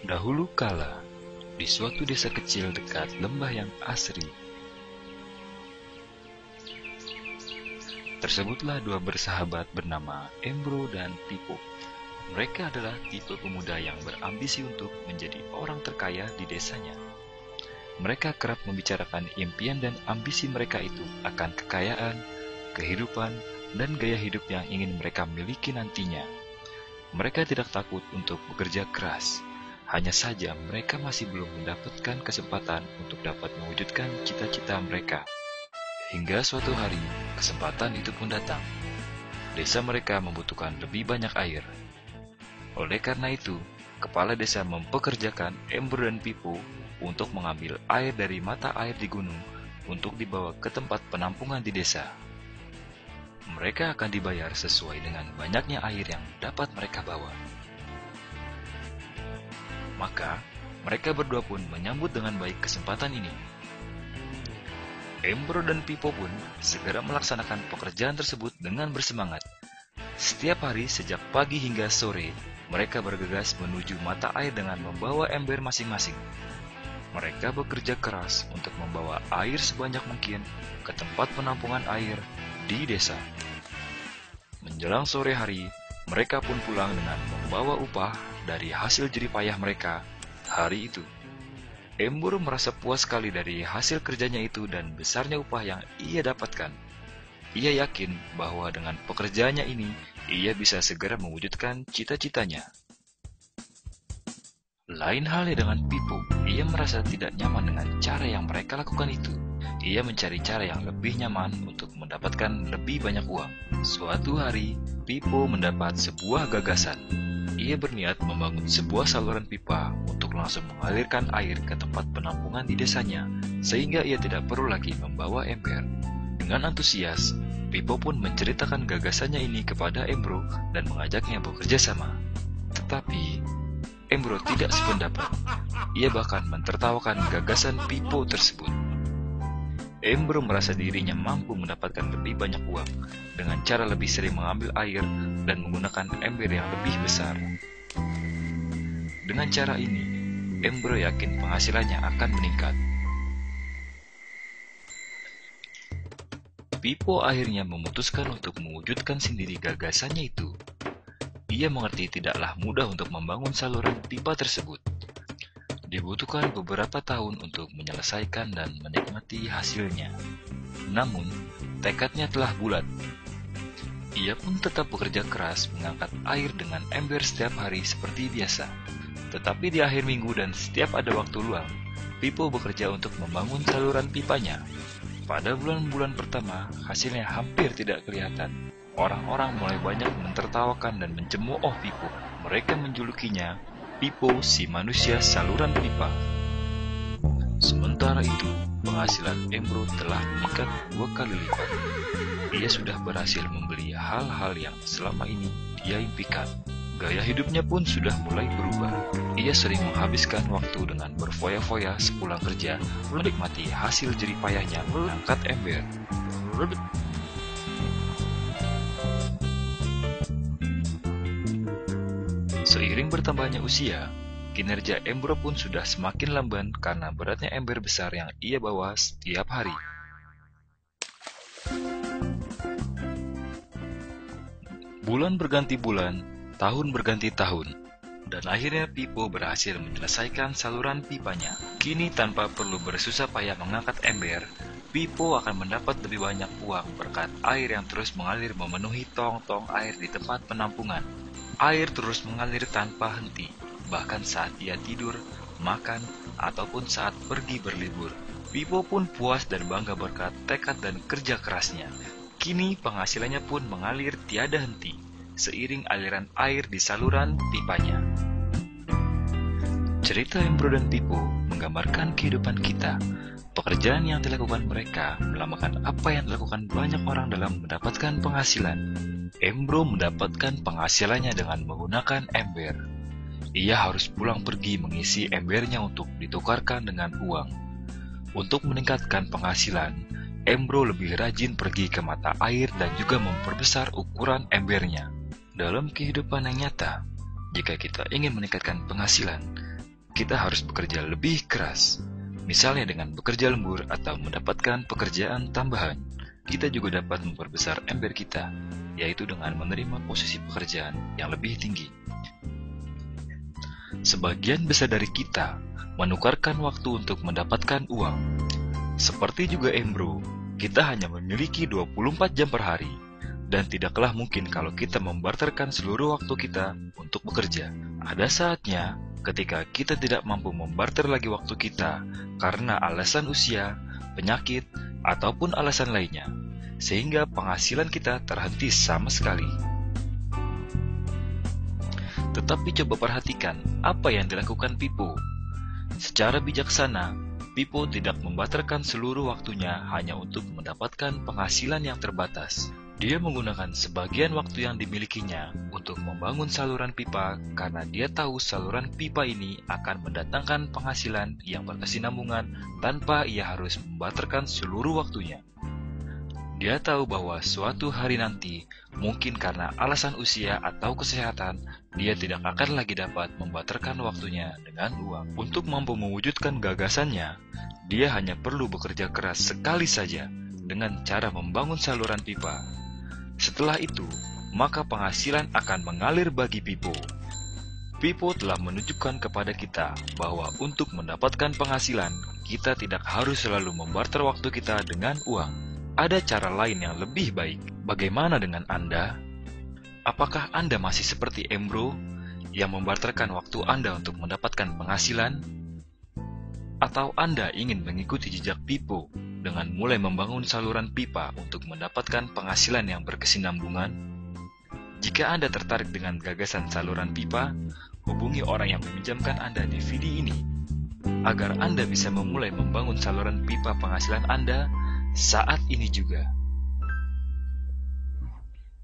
Dahulu kala, di suatu desa kecil dekat lembah yang asri, tersebutlah dua bersahabat bernama Embro dan Pipo. Mereka adalah tipe pemuda yang berambisi untuk menjadi orang terkaya di desanya. Mereka kerap membicarakan impian dan ambisi mereka itu akan kekayaan, kehidupan, dan gaya hidup yang ingin mereka miliki nantinya. Mereka tidak takut untuk bekerja keras. Hanya saja mereka masih belum mendapatkan kesempatan untuk dapat mewujudkan cita-cita mereka. Hingga suatu hari, kesempatan itu pun datang. Desa mereka membutuhkan lebih banyak air. Oleh karena itu, kepala desa mempekerjakan Embro dan Pipo untuk mengambil air dari mata air di gunung untuk dibawa ke tempat penampungan di desa. Mereka akan dibayar sesuai dengan banyaknya air yang dapat mereka bawa. Maka, mereka berdua pun menyambut dengan baik kesempatan ini. Embro dan Pipo pun segera melaksanakan pekerjaan tersebut dengan bersemangat. Setiap hari sejak pagi hingga sore, mereka bergegas menuju mata air dengan membawa ember masing-masing. Mereka bekerja keras untuk membawa air sebanyak mungkin ke tempat penampungan air di desa. Menjelang sore hari, mereka pun pulang dengan membawa upah dari hasil jerih payah mereka hari itu. Embro merasa puas sekali dari hasil kerjanya itu dan besarnya upah yang ia dapatkan. Ia yakin bahwa dengan pekerjaannya ini, ia bisa segera mewujudkan cita-citanya. Lain halnya dengan Pipo, ia merasa tidak nyaman dengan cara yang mereka lakukan itu. Ia mencari cara yang lebih nyaman untuk mendapatkan lebih banyak uang. Suatu hari, Pipo mendapat sebuah gagasan. Ia berniat membangun sebuah saluran pipa untuk langsung mengalirkan air ke tempat penampungan di desanya, sehingga ia tidak perlu lagi membawa ember. Dengan antusias, Pipo pun menceritakan gagasannya ini kepada Embro dan mengajaknya bekerja sama. Tetapi, Embro tidak sependapat. Ia bahkan mentertawakan gagasan Pipo tersebut. Embro merasa dirinya mampu mendapatkan lebih banyak uang dengan cara lebih sering mengambil air dan menggunakan ember yang lebih besar. Dengan cara ini, Embro yakin penghasilannya akan meningkat. Pipo akhirnya memutuskan untuk mewujudkan sendiri gagasannya itu. Ia mengerti tidaklah mudah untuk membangun saluran pipa tersebut. Dibutuhkan beberapa tahun untuk menyelesaikan dan menikmati hasilnya. Namun, tekadnya telah bulat. Ia pun tetap bekerja keras mengangkat air dengan ember setiap hari seperti biasa. Tetapi di akhir minggu dan setiap ada waktu luang, Pipo bekerja untuk membangun saluran pipanya. Pada bulan-bulan pertama, hasilnya hampir tidak kelihatan. Orang-orang mulai banyak mentertawakan dan mencemooh Pipo. Mereka menjulukinya Pipo si manusia saluran pipa. Sementara itu, penghasilan Embro telah meningkat 2 kali lipat. Ia sudah berhasil membeli hal-hal yang selama ini dia impikan. Gaya hidupnya pun sudah mulai berubah. Ia sering menghabiskan waktu dengan berfoya-foya sepulang kerja, menikmati hasil jerih payahnya mengangkat ember. Seiring bertambahnya usia, kinerja Embro pun sudah semakin lamban karena beratnya ember besar yang ia bawa setiap hari. Bulan berganti bulan, tahun berganti tahun, dan akhirnya Pipo berhasil menyelesaikan saluran pipanya. Kini tanpa perlu bersusah payah mengangkat ember, Pipo akan mendapat lebih banyak uang berkat air yang terus mengalir memenuhi tong-tong air di tempat penampungan. Air terus mengalir tanpa henti, bahkan saat ia tidur, makan, ataupun saat pergi berlibur. Pipo pun puas dan bangga berkat tekad dan kerja kerasnya. Kini penghasilannya pun mengalir tiada henti, seiring aliran air di saluran pipanya. Cerita Embro dan Pipo menggambarkan kehidupan kita. Pekerjaan yang dilakukan mereka melambangkan apa yang dilakukan banyak orang dalam mendapatkan penghasilan. Embro mendapatkan penghasilannya dengan menggunakan ember. Ia harus pulang pergi mengisi embernya untuk ditukarkan dengan uang. Untuk meningkatkan penghasilan, Embro lebih rajin pergi ke mata air dan juga memperbesar ukuran embernya. Dalam kehidupan yang nyata, jika kita ingin meningkatkan penghasilan, kita harus bekerja lebih keras. Misalnya dengan bekerja lembur atau mendapatkan pekerjaan tambahan. Kita juga dapat memperbesar ember kita, yaitu dengan menerima posisi pekerjaan yang lebih tinggi. Sebagian besar dari kita menukarkan waktu untuk mendapatkan uang. Seperti juga Embro, kita hanya memiliki 24 jam per hari, dan tidaklah mungkin kalau kita membarterkan seluruh waktu kita untuk bekerja. Ada saatnya ketika kita tidak mampu membarter lagi waktu kita karena alasan usia, penyakit, ataupun alasan lainnya, sehingga penghasilan kita terhenti sama sekali. Tetapi coba perhatikan apa yang dilakukan Pipo. Secara bijaksana, Pipo tidak membarterkan seluruh waktunya hanya untuk mendapatkan penghasilan yang terbatas. Dia menggunakan sebagian waktu yang dimilikinya untuk membangun saluran pipa karena dia tahu saluran pipa ini akan mendatangkan penghasilan yang berkesinambungan tanpa ia harus membarterkan seluruh waktunya. Dia tahu bahwa suatu hari nanti, mungkin karena alasan usia atau kesehatan, dia tidak akan lagi dapat membarterkan waktunya dengan uang. Untuk mampu mewujudkan gagasannya, dia hanya perlu bekerja keras sekali saja dengan cara membangun saluran pipa. Setelah itu, maka penghasilan akan mengalir bagi Pipo. Pipo telah menunjukkan kepada kita bahwa untuk mendapatkan penghasilan, kita tidak harus selalu membarter waktu kita dengan uang. Ada cara lain yang lebih baik. Bagaimana dengan Anda? Apakah Anda masih seperti Embro yang membarterkan waktu Anda untuk mendapatkan penghasilan? Atau Anda ingin mengikuti jejak Pipo dengan mulai membangun saluran pipa untuk mendapatkan penghasilan yang berkesinambungan? Jika Anda tertarik dengan gagasan saluran pipa, hubungi orang yang meminjamkan Anda DVD ini agar Anda bisa memulai membangun saluran pipa penghasilan Anda saat ini juga.